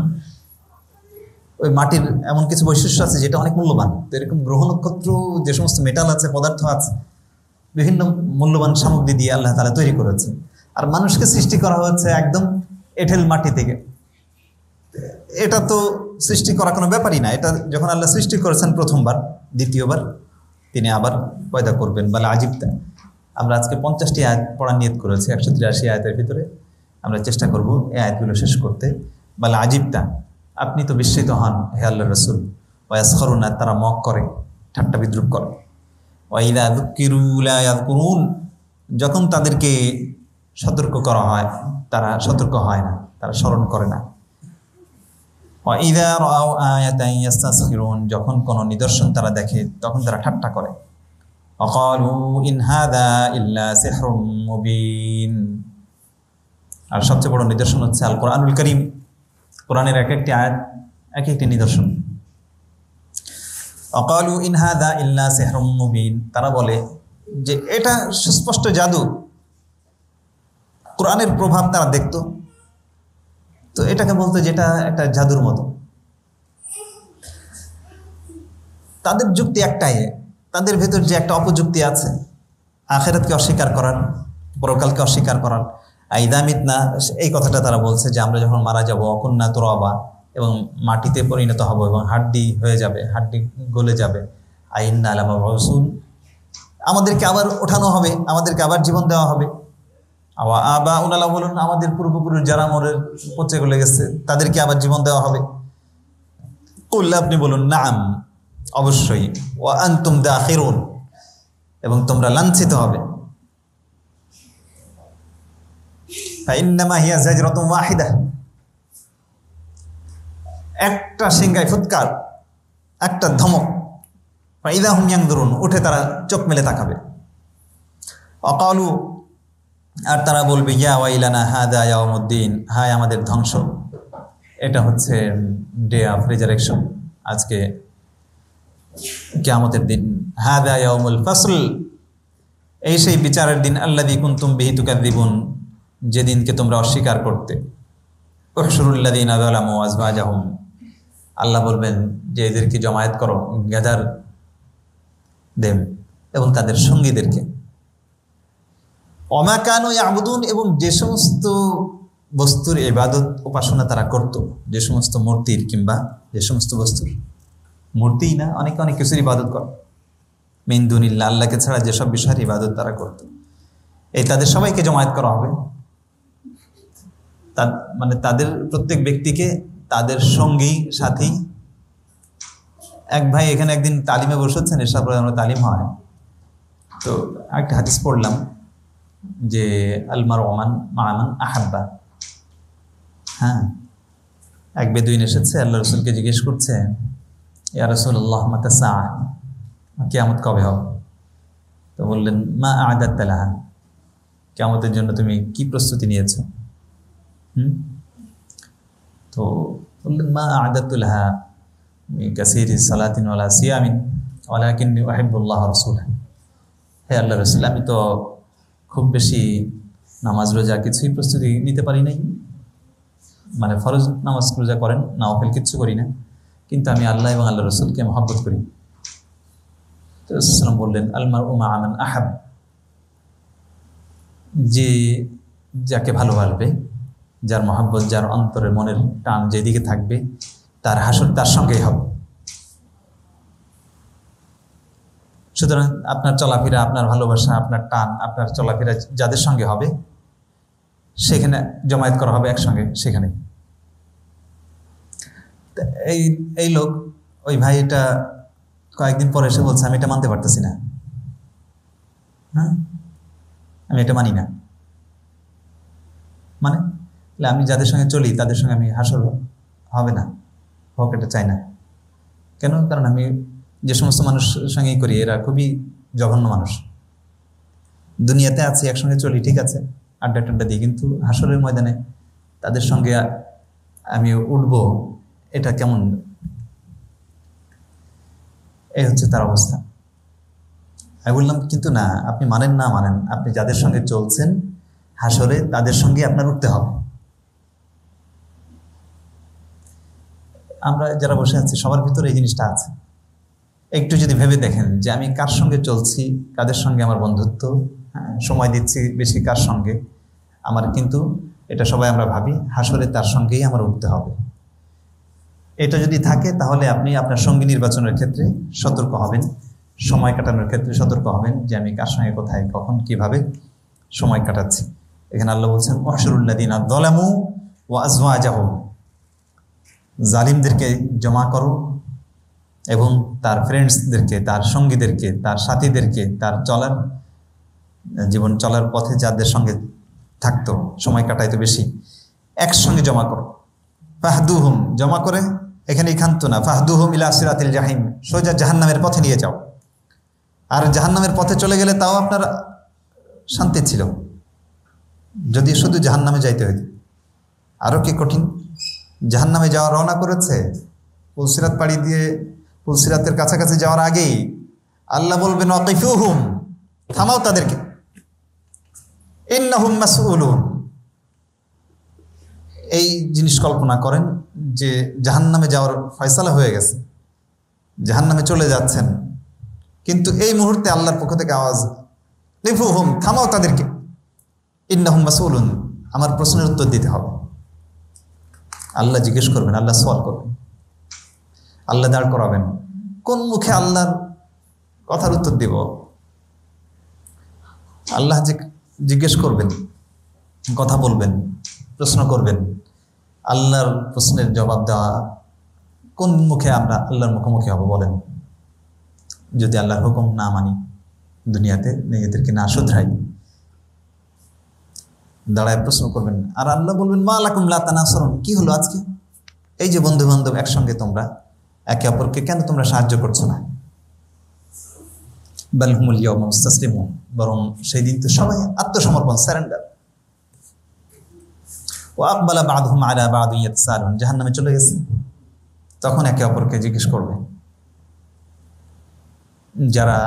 ওই মাটির এমন কিছু বৈশিষ্ট্য আছে যেটা অনেক মূল্যবান। তো এরকম গ্রহ নক্ষত্র, যে সমস্ত মেটাল আছে, পদার্থ আছে, বিভিন্ন মূল্যবান সামগ্রী দিয়ে আল্লাহ তাআলা তৈরি করেছে। আর মানুষকে সৃষ্টি করা হয়েছে একদম এঁঠেল মাটি থেকে। এটা তো সৃষ্টি করা কোনো ব্যাপারই না। এটা যখন আল্লাহ সৃষ্টি করেছেন প্রথমবার, দ্বিতীয়বার তিনি আবার পয়দা করবেন। বলে আজিবতা। আমরা আজকে 50টি আয়াত পড়ার নিয়ত করেছি, 183 আয়াতের ভিতরে আমরা চেষ্টা করব এই আয়াতগুলো শেষ করতে। বলে আজিবতা, আপনি তো বিস্মিত হন হে আল্লাহর রাসূল। ওয়ায়াসখরুনা, তারা মক করে, ঠাট্টা বিদ্রুপ করে। ওয়াইদা যুক্কিরু লা ইয়াযকুরুন, যখন তাদেরকে সতর্ক করা হয় তারা সতর্ক হয় না, তারা স্মরণ করে না। ওয়াইদা রাআউ আয়াতান ইস্তাসখিরুন, যখন কোনো নিদর্শন তারা দেখে তখন তারা ঠাট্টা করে। ওয়াকালু ইন হাযা ইল্লা সিহরুম মুবিন, আর সবচেয়ে বড় নিদর্শন হচ্ছে আল কোরআনুল কারীম। কোরআনের এক একটি আয়াত এক একটি নিদর্শন। ওয়াকালু ইন হাযা ইল্লা সিহরুম মুবিন, তারা বলে যে এটা সুস্পষ্ট জাদু। কোরআনের প্রভাব তারা দেখতো, তো এটাকে বলতো যেটা একটা জাদুর মতো। তাদের যুক্তি একটাই, তাদের ভেতর যে একটা অপযুক্তি আছে, আখিরাতকে অস্বীকার করার, পরকালকে অস্বীকার করার। আইদা মিতনা, এই কথাটা তারা বলছে যে আমরা যখন মারা যাব, অকুন্না তুরাবা, এবং মাটিতে পরিণত হব এবং হাড্ডি হয়ে যাবে, হাড্ডি গলে যাবে। আইন্না লামাবউসুন, আমাদেরকে আবার ওঠানো হবে, আমাদেরকে আবার জীবন দেওয়া হবে। আবা উনালা বলুন, আমাদের পূর্বপুরুষ যারা মরে পচে গলে গেছে তাদেরকে আবার জীবন দেওয়া হবে। কুল, আপনি বলুন নাম, অবশ্যই। ওয়া আনতুম দাখিরুন, এবং তোমরা লাঞ্ছিত হবে। ফাইন্নামা হিয়া জাজরাতুন ওয়াহিদা, একটা সিংহায় ফুৎকার, একটা ধমক। ফাইদা হুম ইয়ানজুরুন, উঠে তারা চোখ মেলে তাকাবে। অকালু, আর তারা বলবে ইয়া ওয়াইলানা হাদা ইয়াউমুদ্দিন, হায় আমাদের ধ্বংস। এটা হচ্ছে ডে অফ রিজারেকশন, আজকে কিয়ামতের দিন। হাদা ইয়াউমুল ফাসল, এই সেই বিচারের দিন আল্লাযী কুনতুম বিহি তুকাযযিবুন, যেদিনকে তোমরা অস্বীকার করতে। উহশুরুল লাযীনা যালামু ওয়া আযওয়াজাহুম, আল্লাহ বলবেন যে এদেরকে জমায়েত করো, গ্যাদার দেম, এবং তাদের সঙ্গীদেরকে। ওমা কানু ইয়াবুদুন, এবং যে সমস্ত বস্তুর ইবাদত উপাসনা তারা করত, যে সমস্ত মূর্তির কিংবা যে সমস্ত বস্তুর, মূর্তিই না, অনেকে অনেক কিছুর ইবাদত করে, মিন দুনিল্লাহ, আল্লাহকে ছাড়া যেসব বিষয়ের ইবাদত তারা করত, এই তাদের সবাইকে জমায়েত করা হবে। মানে তাদের প্রত্যেক ব্যক্তিকে তাদের সঙ্গী সাথী। এক ভাই এখানে একদিন তালিমে বসেছেন, এসব তালিম হয়, তো একটা হাদিস পড়লাম যে আলমার ওমান মামান আহাব্বা। হ্যাঁ, এক বেদুইন এসেছে, আল্লাহ রসুলকে জিজ্ঞেস করছে, ইয়া রাসূলুল্লাহ মাতা সাআ, কিয়ামত কবে হবে? তো বললেন মা আ'দাত্তা লাহা, কিয়ামতের জন্য তুমি কি প্রস্তুতি নিয়েছো? তো বললেন মা আ'দাত্তু লাহা কাসীরি সালাতিন ওয়ালা সিয়ামিন ওয়ালাকিন্নী উহিব্বুল্লাহ ওয়া রাসূলাহু। হে আল্লাহ রসুল, আমি তো খুব বেশি নামাজ রোজা কিছুই প্রস্তুতি নিতে পারি নাই, মানে ফরজ নামাজ রোজা করেন, নওয়াফিল কিচ্ছু করি না, কিন্তু আমি আল্লাহ এবং আল্লাহ রসুলকে মহব্বত করি। তো রাসূল বললেন আলমারউ মা মান আহাব, যে যাকে ভালোবাসবে, যার মহব্বত, যার অন্তরের মনের টান যেদিকে থাকবে, তার হাসর তার সঙ্গেই হবে। সুতরাং আপনার চলাফেরা, আপনার ভালোবাসা, আপনার টান, আপনার চলাফেরা যাদের সঙ্গে হবে, সেখানে জমায়েত করা হবে একসঙ্গে সেখানে। এই লোক, ওই ভাই, এটা কয়েকদিন পরে এসে বলছে আমি এটা মানতে পারতেছি না, হ্যাঁ আমি এটা মানি না। মানে আমি যাদের সঙ্গে চলি তাদের সঙ্গে আমি হাসর হবে না, হোক, এটা চাই না। কেন? কারণ আমি যে সমস্ত মানুষের সঙ্গেই করি এরা খুবই জঘন্য মানুষ। দুনিয়াতে আছি, একসঙ্গে চলি, ঠিক আছে, আড্ডা টাড্ডা দিই, কিন্তু হাসরের ময়দানে তাদের সঙ্গে আমি উঠব, এটা কেমন? এই হচ্ছে তার অবস্থা। আমি বললাম কিন্তু না, আপনি মানেন না মানেন, আপনি যাদের সঙ্গে চলছেন হাসরে তাদের সঙ্গে আপনার উঠতে হবে। আমরা যারা বসে আছি সবার ভিতরে এই জিনিসটা আছে। একটু যদি ভেবে দেখেন যে আমি কার সঙ্গে চলছি, কাদের সঙ্গে আমার বন্ধুত্ব, সময় দিচ্ছি বেশি কার সঙ্গে আমার, কিন্তু এটা সবাই আমরা ভাবি হাসরে তার সঙ্গেই আমার উঠতে হবে। এটা যদি থাকে তাহলে আপনি আপনার সঙ্গী নির্বাচনের ক্ষেত্রে সতর্ক হবেন, সময় কাটানোর ক্ষেত্রে সতর্ক হবেন যে আমি কার সঙ্গে কোথায় কখন কিভাবে সময় কাটাচ্ছি। এখানে আল্লাহ বলছেন উহশুরুল্লাযীনা যালামু ওয়া আযওয়াজাহুম, জালিমদেরকে জমা করো এবং তার ফ্রেন্ডসদেরকে, তার সঙ্গীদেরকে, তার সাথীদেরকে, তার জীবন চলার পথে যাদের সঙ্গে থাকতো, সময় কাটাইতো বেশি, একসঙ্গে জমা করো। ফাহদুহুম, জমা করে এখানে ক্ষান্ত না, ফাহদুহুম ইলা সিরাতিল জাহিম, সোজা জাহান্নামের পথে নিয়ে যাও। আর জাহান্নামের পথে চলে গেলে তাও আপনার শান্তি ছিল, যদি শুধু জাহান্নামে যাইতে হইত। আরও কি কঠিন, জাহান্নামে যাওয়া রওনা করেছে, পুলসিরাত পাড়ি দিয়ে পুলসিরাতের কাছাকাছি যাওয়ার আগেই আল্লাহ বলবেন ওয়াকিফুহুম, থামাও তাদেরকে, ইন্নাহুম মাসউলুন। এই জিনিস কল্পনা করেন যে জাহান্নামে যাওয়ার ফয়সালা হয়ে গেছে, জাহান্নামে চলে যাচ্ছেন, কিন্তু এই মুহূর্তে আল্লাহর পক্ষ থেকে আওয়াজ, লিফুহুম, থামাও তাদেরকে, ইন্নাহুম মাসউলুন, আমার প্রশ্নের উত্তর দিতে হবে। আল্লাহ জিজ্ঞেস করবেন, আল্লাহ সওয়াল করবেন, আল্লাহ দাঁড় করাবেন। কোন মুখে আল্লাহর কথার উত্তর দিব? আল্লাহ জিজ্ঞেস করবেন, কথা বলবেন, প্রশ্ন করবেন, আল্লাহর প্রশ্নের জবাব দেওয়া কোন মুখে আমরা আল্লাহর মুখোমুখি হব বলেন? যদি আল্লাহর হুকুম না মানি, দুনিয়াতে নিজেদেরকে না শুধরাই, দাঁড়ায় প্রশ্ন করবেন, আর আল্লাহ বলবেন মা লাকুম লা তানাসরুন, কি হলো আজকে? এই যে বন্ধু বান্ধব একসঙ্গে তোমরা একে অপরকে কেন তোমরা সাহায্য করছো না? বাল হুমুল ইয়াওমা মুস্তাসলিমুন, বরং সেই দিন তো সবাই আত্মসমর্পণ, সারেন্ডার। ওয়া আকবালা বা'দুহুম আলা বা'দিন ইয়াতাসালুন, জাহান্নামে চলে গেছে, তখন একে অপরকে জিজ্ঞেস করবে। যারা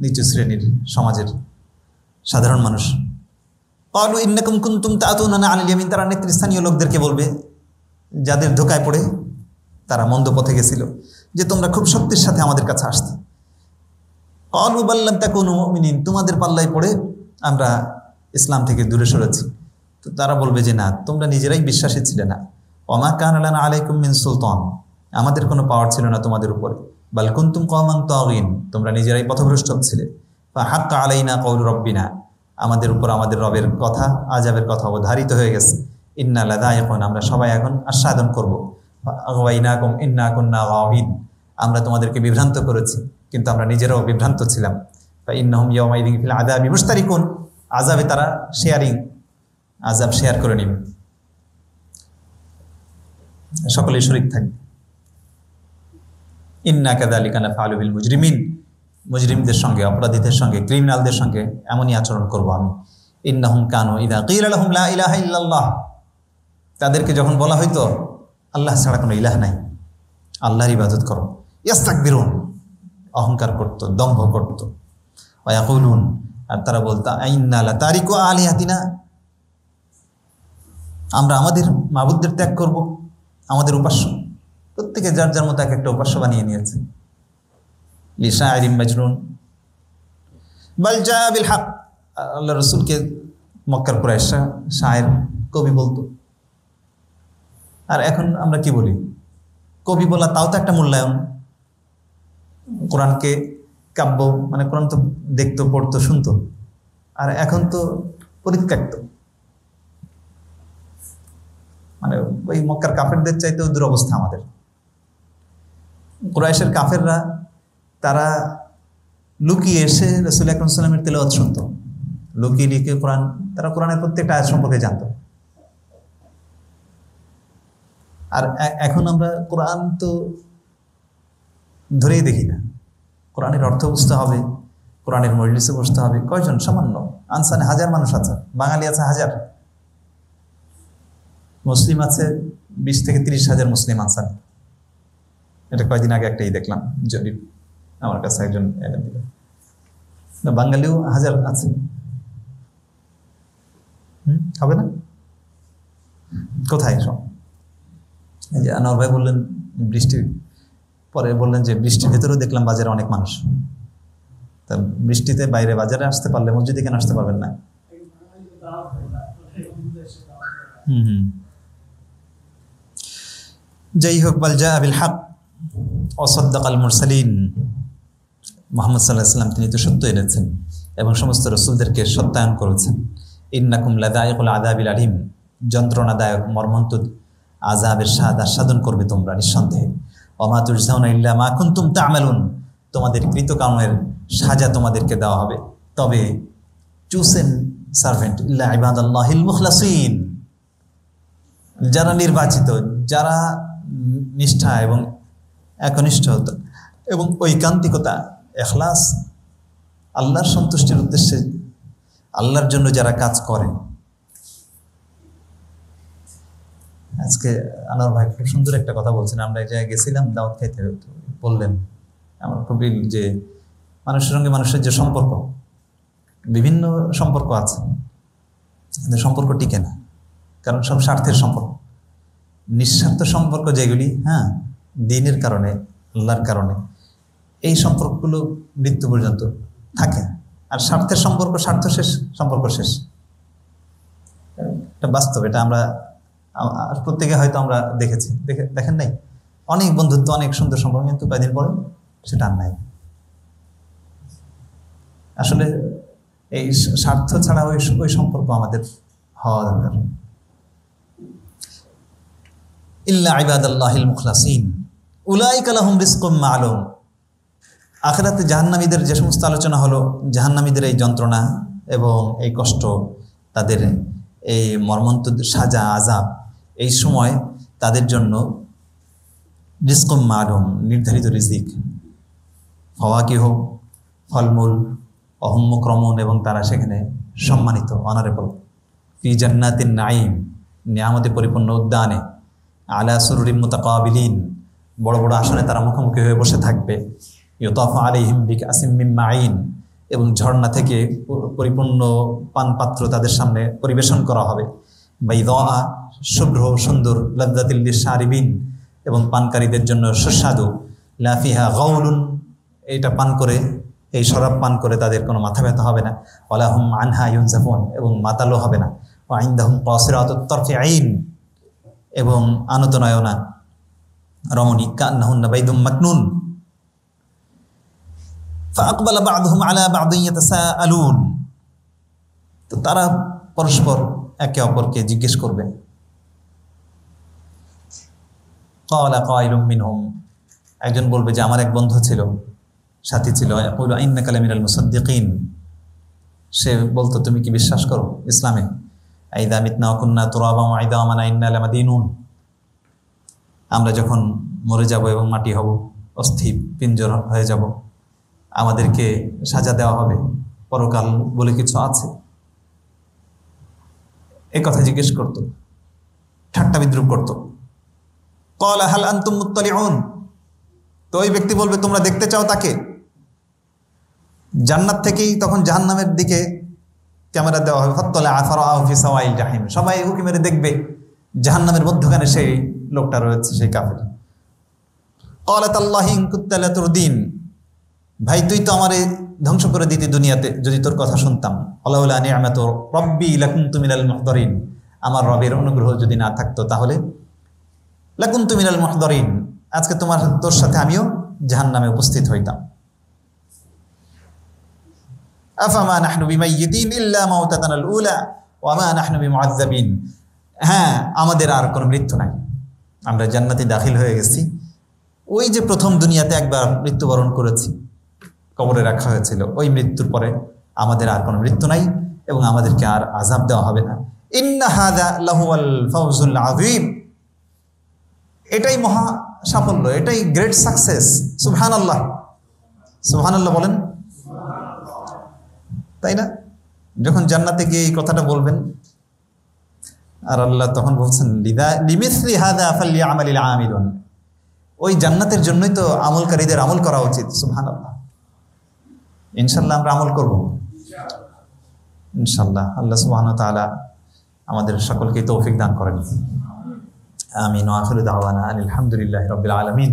নিচু শ্রেণীর সমাজের সাধারণ মানুষ। ক্বালু ইন্নাকুম কুনতুম তা'তুনা আনিল ইয়ামিন, তারা নেতৃস্থানীয় লোকদেরকে বলবে, যাদের ধোকায় পড়ে তারা মন্দ পথে গেছিল, যে তোমরা খুব শক্তির সাথে আমাদের কাছে আসতে। ক্বালু বাল লাম তাকুনু মুমিনিন, তোমাদের পাল্লায় পড়ে আমরা ইসলাম থেকে দূরে সরেছি। তো তারা বলবে যে না, তোমরা নিজেরাই বিশ্বাসী ছিলে না। ওমা কানা লানা আলাইকুম মিন সুলতান, আমাদের কোনো পাওয়ার ছিল না তোমাদের উপরে। বাল কুনতুম কওমান তাগিন, তোমরা নিজেরাই পথভ্রষ্ট ছিলে। ফা হাক্কা আলাইনা কাউলু রাব্বিনা, আমাদের উপর আমাদের রবের কথা, আযাবের কথা অবধারিত হয়ে গেছে। ইন্না লাযায়িকুন, আমরা সবাই এখন আস্বাদন করব। আগাওয়াইনাকুম ইন্না কুন্না গাওয়িন, আমরা তোমাদেরকে বিভ্রান্ত করেছি, কিন্তু আমরা নিজেরাও বিভ্রান্ত ছিলাম। ফা ইন্নাহুম ইয়াওমাইযিন ফিল আযাবি মুশতারিকুন, আযাবে তারা শেয়ারিং, আযাব শেয়ার করে নেবে, সকলেই শরীক থাকবে। ইন্না কাযালিকা নাফআলু বিল মুজরিমিন, মুজরিমদের সঙ্গে, অপরাধীদের সঙ্গে, ক্রিমিনালদের সঙ্গে এমনই আচরণ করব আমি। ইন্নাহুম কানু ইযা কিলা লাহুম লা ইলাহা ইল্লাল্লাহ, তাদেরকে যখন বলা হইতো আল্লাহ ছাড়া কোনো ইলাহ নাই, আল্লাহর ইবাদত করো, ইস্তাকবিরুন, অহংকার করত, দম্ভ করত। ওয়া ইয়াকুলুন, আর তারা বলতো ইন্না লা তারিকু আলিহাতিনা, আমরা আমাদের মাবুদদের ত্যাগ করব, আমাদের উপাস্য। প্রত্যেকে যার যার মতো এক একটা উপাস্য বানিয়ে নিয়েছে। লিশাইরিন মাজনুন বাল জা বিল হক, আল্লাহ রাসূলকে মক্কার কুরাইশরা শায়ের, কবি বলতো। আর এখন আমরা কি বলি, কবি বলা তাও তো একটা মূল্যায়ন। কোরআনকে কাব্য, মানে কোরআন তো দেখতো, পড়তো, শুনতো, আর এখন তো পরিত্যক্ত। মানে ওই মক্কার কাফেরদের চাইতেও দুরবস্থা আমাদের। কুরাইশের কাফেররা তারা লুকিয়ে এসে রাসূল আকরাম সাল্লাল্লাহু আলাইহি ওয়াসাল্লামের তেলাওয়াত শুনতো, লুকিয়ে লিখে কোরআন, তারা কোরআনের প্রত্যেকটা আয়াত সম্পর্কে জানতো। আর এখন আমরা কোরআন তো ধরেই দেখি না। কোরআনের অর্থ বুঝতে হবে, কোরআনের মজলিসে বসতে হবে, কয়জন? সামান্য। আনসানে 1000 মানুষ আছে, বাঙালি আছে 1000, মুসলিম আছে 20 থেকে 30 হাজার মুসলিম আনসান। এটা কয়েকদিন আগে একটাই দেখলাম জরিপ, আমার কাছে একজন এনে দিল। বাঙালিও 1000 আছে, হবে না? কোথায় সব? এই যে আনোয়ার ভাই বললেন বৃষ্টি, পরে বললেন যে বৃষ্টির ভেতরেও দেখলাম বাজারে অনেক মানুষ। তা বৃষ্টিতে বাইরে বাজারে আসতে পারলে মসজিদে কেন আসতে পারবেন না? যাই হোক, বাল জা বিল হক ওয়া সাদ্দাকাল মুরসালিন, মুহাম্মদ সাল্লাল্লাহু আলাইহি ওয়াসাল্লাম তিনি তো সত্য এনেছেন এবং সমস্ত রাসূলদেরকে সত্যায়ন করেছেন। ইন্নাকুম লাযায়িকুল আযাবিল আলিম, যন্ত্রণাদায়ক মর্মন্তুদ আযাবের স্বাদ আস্বাদন করবে তোমরা নিঃসন্দেহে। ওয়া মা তুজজাউনা ইল্লা মা কুনতুম তা'মালুন, তোমাদের কৃতকর্মের সাজা তোমাদেরকে দেওয়া হবে। তবে চুজেন সার্ভেন্ট ইল্লা ইবাদাল্লাহিল মুখলাসিন, যারা নির্বাচিত, যারা নিষ্ঠা এবং একনিষ্ঠতা এবং ঐকান্তিকতা, ইখলাস, আল্লাহর সন্তুষ্টির উদ্দেশ্যে আল্লাহর জন্য যারা কাজ করে। আজকে আনোয়ার ভাই খুব সুন্দর একটা কথা বলছেন। আমরা এক জায়গায় গেছিলাম দাওয়াত খাইতে, বললেন আমার খুবই যে মানুষের সঙ্গে মানুষের যে সম্পর্ক, বিভিন্ন সম্পর্ক আছে, কিন্তু সম্পর্ক টিকে না, কারণ সব স্বার্থের সম্পর্ক। নিঃস্বার্থ সম্পর্ক যেগুলি, হ্যাঁ, দ্বীনের কারণে, আল্লাহর কারণে, এই সম্পর্কগুলো মৃত্যু পর্যন্ত থাকে। আর স্বার্থের সম্পর্ক, স্বার্থ শেষ, সম্পর্ক শেষ। এটা বাস্তব, এটা আমরা প্রত্যেকে হয়তো আমরা দেখেছি, দেখেন নাই? অনেক বন্ধুত্ব, অনেক সুন্দর সম্পর্ক, কিন্তু কয়েকদিন পরে সেটা আর নাই। আসলে এই স্বার্থ ছাড়া ওই সম্পর্ক আমাদের হওয়া দরকার। ইল্লা ইবাদাল্লাহিল মুখলাসিন উলাইকা লাহুম রিজকুম মা'লুম। আখিরাতে জাহান্নামীদের যে সমস্ত আলোচনা হলো, জাহান্নামীদের এই যন্ত্রণা এবং এই কষ্ট, তাদের এই মর্মন্তুদ সাজা আযাব, এই সময় তাদের জন্য রিজকুম মা'লুম, নির্ধারিত রিজিক, ফাওয়াকিহ, ফলমূল, অহম্মক্রমণ, এবং তারা সেখানে সম্মানিত, অনারেবল। ফি জান্নাতিন নাঈম, নিয়ামতে পরিপূর্ণ উদ্যানে, আলা সুরুরিন মুতাকাবিলিন, বড় বড় আসনে তারা মুখোমুখি হয়ে বসে থাকবে। ইউতাফু আলাইহিম বিকাসিম মিন মাঈন, এবং ঝর্ণা থেকে পরিপূর্ণ পান পাত্র তাদের সামনে পরিবেশন করা হবে। বাইদা, শুভ্র সুন্দর, লাযযাতিল লিশারিবিন, এবং পানকারীদের জন্য সুস্বাদু। লা ফিহা গাউলুন, এটা পান করে, এই শরাব পান করে তাদের কোনো মাথা ব্যথা হবে না। ওয়ালা হুম আনহা ইউনজাফুন, এবং মাতালো হবে না। ওয়া ইনদাহুম কাসিরাতুত তারফি আইন, এবং আনত নয়না রমণী, কান্নাহুন্না বাইদুম মাকনুন। ফাআকবালা বা'দুহুম আলা বা'দিন ইয়াতাসাআলুন, তো তারা পরস্পর একে অপরকে জিজ্ঞেস করবে। ক্বালা কাইলুম মিনহুম, একজন বলবে যে আমার এক বন্ধু ছিল, সাথী ছিল, ইয়াকুলু ইন্নাকা লামিনাল মুসাদ্দিকিন, সে বলতো তুমি কি বিশ্বাস করো ইসলামে? আইযা মিতনা ওয়া কুন্না তুরাবান ওয়া ইদামান ইন্না লামাদিনুন, আমরা যখন মরে যাব এবং মাটি হব, অস্থি পিঞ্জর হয়ে যাব, আমাদেরকে সাজা দেওয়া হবে, পরকাল বলে কিছু আছে? এই কথা জিজ্ঞেস করত, ঠাট্টা বিদ্রুপ করত। ক্বালা হাল আনতুম মুত্তালিউন, তো ওই ব্যক্তি বলবে তোমরা দেখতে চাও তাকে? জান্নাত থেকেই তখন জাহান্নামের দিকে ক্যামেরা দেওয়া হবে। ফাত্তালা ফারাআহু ফি সাওয়াইল জাহিম, সবাই উকি মেরে দেখবে জাহান্নামের মধ্যখানে সেই লোকটা রয়েছে, সেই কাফের। ক্বালাত আল্লাহি ইন কুনতা লাতুরদিন, ভাই তুই তো আমারে ধ্বংস করে দিতি দুনিয়াতে যদি তোর কথা শুনতাম। আলাউলা নি'মাতু রাব্বি লাকুনতু মিনাল মুহদারিন, আমার রবের অনুগ্রহ যদি না থাকতো তাহলে লাকুনতু মিনাল মুহদারিন, আজকে তোর সাথে আমিও জাহান্নামে উপস্থিত হইতাম। আফামা নাহনু বিমাইয়িতিন ইল্লা মাউতাতানাল উলা ওয়া মা নাহনু বিমুআযযাবিন, হ্যাঁ আমাদের আর কোনো মৃত্যু নাই, আমরা জান্নাতে দাখিল হয়ে গেছি। ওই যে প্রথম দুনিয়াতে একবার মৃত্যুবরণ করেছি, কবরে রাখা হয়েছিল, ওই মৃত্যুর পরে আমাদের আর কোনো মৃত্যু নাই এবং আমাদেরকে আর আযাব দেওয়া হবে না। ইন্না হাযা লাহুয়াল ফাওজুল আযীম, এটাই মহা সাফল্য, এটাই গ্রেট সাকসেস। সুবহানাল্লাহ, সুবহানাল্লাহ বলেন, তাই না? যখন জান্নাতে গিয়ে এই কথাটা বলবেন, আর আল্লাহ তখন বলছেন লিমিসলি হাযা ফালইআমালিল আমিলুন, ওই জান্নাতের জন্যই তো আমলকারীদের আমল করা উচিত। সুবহানাল্লাহ, ইনশাআল্লাহ আমরা আমল করব ইনশাআল্লাহ। আল্লাহ সুবহানাহু ওয়া তাআলা আমাদের সকলকে তৌফিক দান করেন। আমিন। ওয়া আখিরু দাওয়ানা আলহামদুলিল্লাহি রাব্বিল আলামিন।